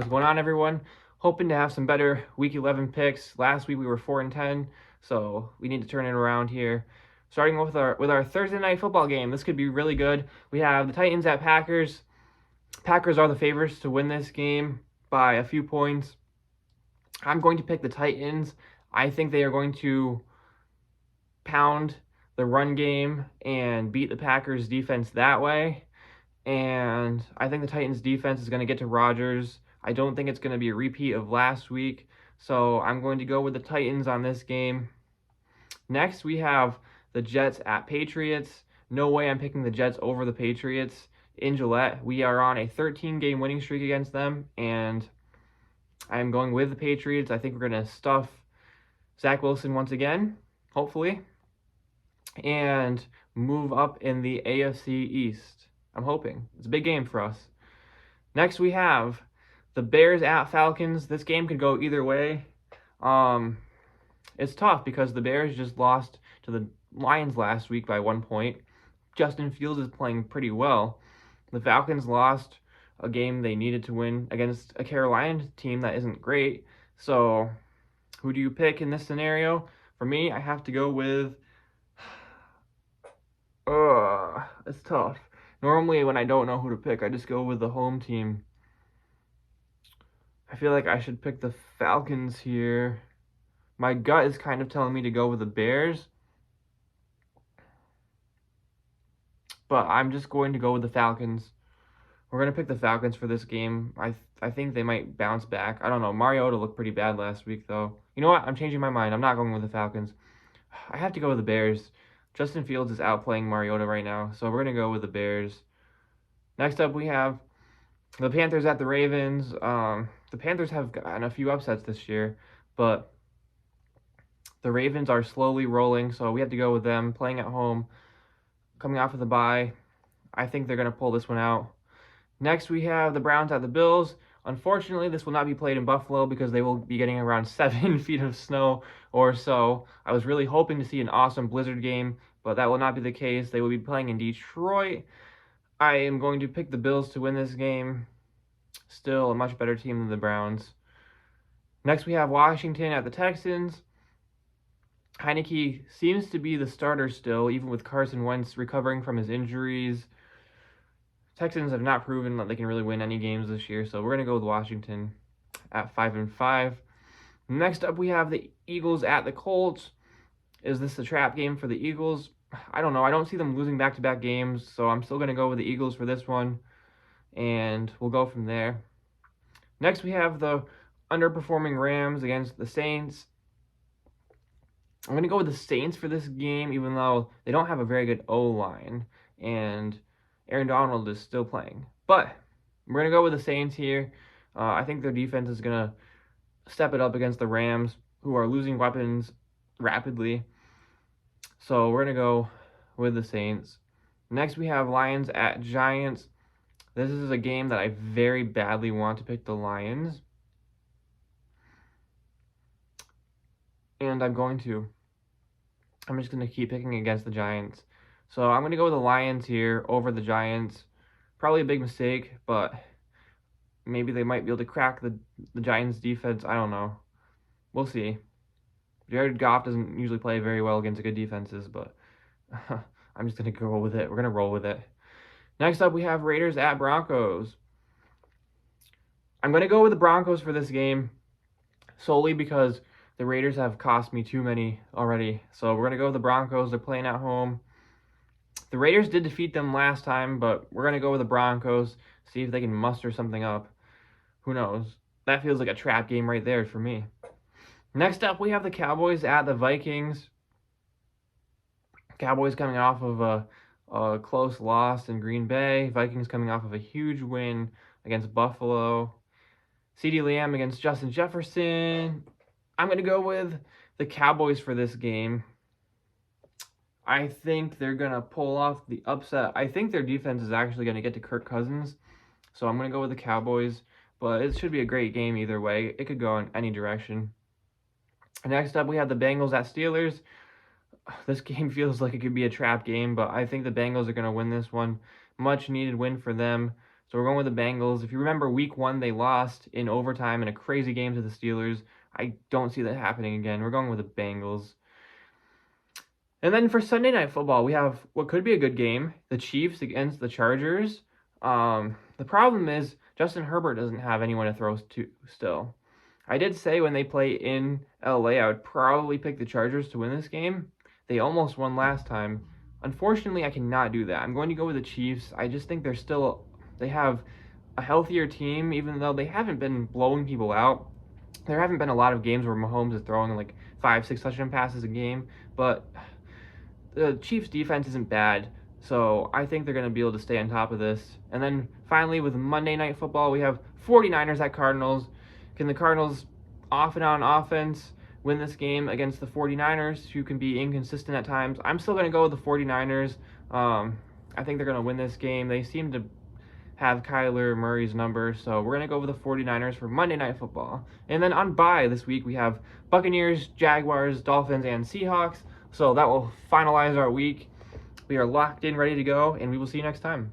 What's going on, everyone? Hoping to have some better Week 11 picks. Last week we were 4-10, so we need to turn it around here. Starting with our Thursday night football game, this could be really good. We have the Titans at Packers. Packers are the favorites to win this game by a few points. I'm going to pick the Titans. I think they are going to pound the run game and beat the Packers defense that way. And I think the Titans defense is going to get to Rodgers. I don't think it's going to be a repeat of last week. So I'm going to go with the Titans on this game. Next, we have the Jets at Patriots. No way I'm picking the Jets over the Patriots in Gillette. We are on a 13-game winning streak against them, and I'm going with the Patriots. I think we're going to stuff Zach Wilson once again, hopefully, and move up in the AFC East. I'm hoping. It's a big game for us. Next, we have the Bears at Falcons. This game could go either way. It's tough because the Bears just lost to the Lions last week by 1 point. Justin Fields is playing pretty well. The Falcons lost a game they needed to win against a Carolina team that isn't great. So, who do you pick in this scenario? For me, I have to go with... it's tough. Normally, when I don't know who to pick, I just go with the home team. I feel like I should pick the Falcons here. My gut is kind of telling me to go with the Bears. But I'm just going to go with the Falcons. We're going to pick the Falcons for this game. I think they might bounce back. I don't know. Mariota looked pretty bad last week, though. You know what? I'm changing my mind. I'm not going with the Falcons. I have to go with the Bears. Justin Fields is outplaying Mariota right now, so we're going to go with the Bears. Next up, we have the Panthers at the Ravens. The Panthers have gotten a few upsets this year, but the Ravens are slowly rolling, so we have to go with them. Playing at home, coming off of the bye. I think they're going to pull this one out. Next, we have the Browns at the Bills. Unfortunately, this will not be played in Buffalo because they will be getting around 7 feet of snow or so. I was really hoping to see an awesome blizzard game, but that will not be the case. They will be playing in Detroit. I am going to pick the Bills to win this game. Still a much better team than the Browns. Next, we have Washington at the Texans. Heineke seems to be the starter still, even with Carson Wentz recovering from his injuries. Texans have not proven that they can really win any games this year, so we're going to go with Washington at 5-5. Next up, we have the Eagles at the Colts. Is this a trap game for the Eagles? I don't know. I don't see them losing back-to-back games, so I'm still going to go with the Eagles for this one, and we'll go from there. Next, we have the underperforming Rams against the Saints. I'm going to go with the Saints for this game, even though they don't have a very good O-line, and Aaron Donald is still playing. But we're going to go with the Saints here. I think their defense is going to step it up against the Rams, who are losing weapons rapidly. So we're going to go with the Saints. Next, we have Lions at Giants. This is a game that I very badly want to pick the Lions. And I'm just going to keep picking against the Giants. So I'm going to go with the Lions here over the Giants. Probably a big mistake, but maybe they might be able to crack the Giants defense. I don't know. We'll see. Jared Goff doesn't usually play very well against good defenses, but I'm just going to go with it. We're going to roll with it. Next up, we have Raiders at Broncos. I'm going to go with the Broncos for this game solely because the Raiders have cost me too many already. So we're going to go with the Broncos. They're playing at home. The Raiders did defeat them last time, but we're going to go with the Broncos, see if they can muster something up. Who knows? That feels like a trap game right there for me. Next up, we have the Cowboys at the Vikings. Cowboys coming off of a close loss in Green Bay. Vikings coming off of a huge win against Buffalo. CeeDee Lamb against Justin Jefferson. I'm going to go with the Cowboys for this game. I think they're going to pull off the upset. I think their defense is actually going to get to Kirk Cousins. So I'm going to go with the Cowboys. But it should be a great game either way. It could go in any direction. Next up, we have the Bengals at Steelers. This game feels like it could be a trap game, but I think the Bengals are going to win this one. Much needed win for them So we're going with the Bengals. If you remember, week 1, they lost in overtime in a crazy game to the Steelers. I don't see that happening again. We're going with the Bengals. And then for Sunday Night Football, we have what could be a good game, the Chiefs against the Chargers. The problem is Justin Herbert doesn't have anyone to throw to still. I did say when they play in LA, I would probably pick the Chargers to win this game. They almost won last time. Unfortunately, I cannot do that. I'm going to go with the Chiefs. I just think they have a healthier team, even though they haven't been blowing people out. There haven't been a lot of games where Mahomes is throwing like 5-6 touchdown passes a game, but the Chiefs defense isn't bad, so I think they're going to be able to stay on top of this. And then finally, with Monday Night Football, we have 49ers at Cardinals. Can the Cardinals off and on offense win this game against the 49ers, who can be inconsistent at times? I'm still going to go with the 49ers. I think they're going to win this game. They seem to have Kyler Murray's number, so we're going to go with the 49ers for Monday Night Football. And then on bye this week, we have Buccaneers, Jaguars, Dolphins, and Seahawks. So that will finalize our week. We are locked in, ready to go, and we will see you next time.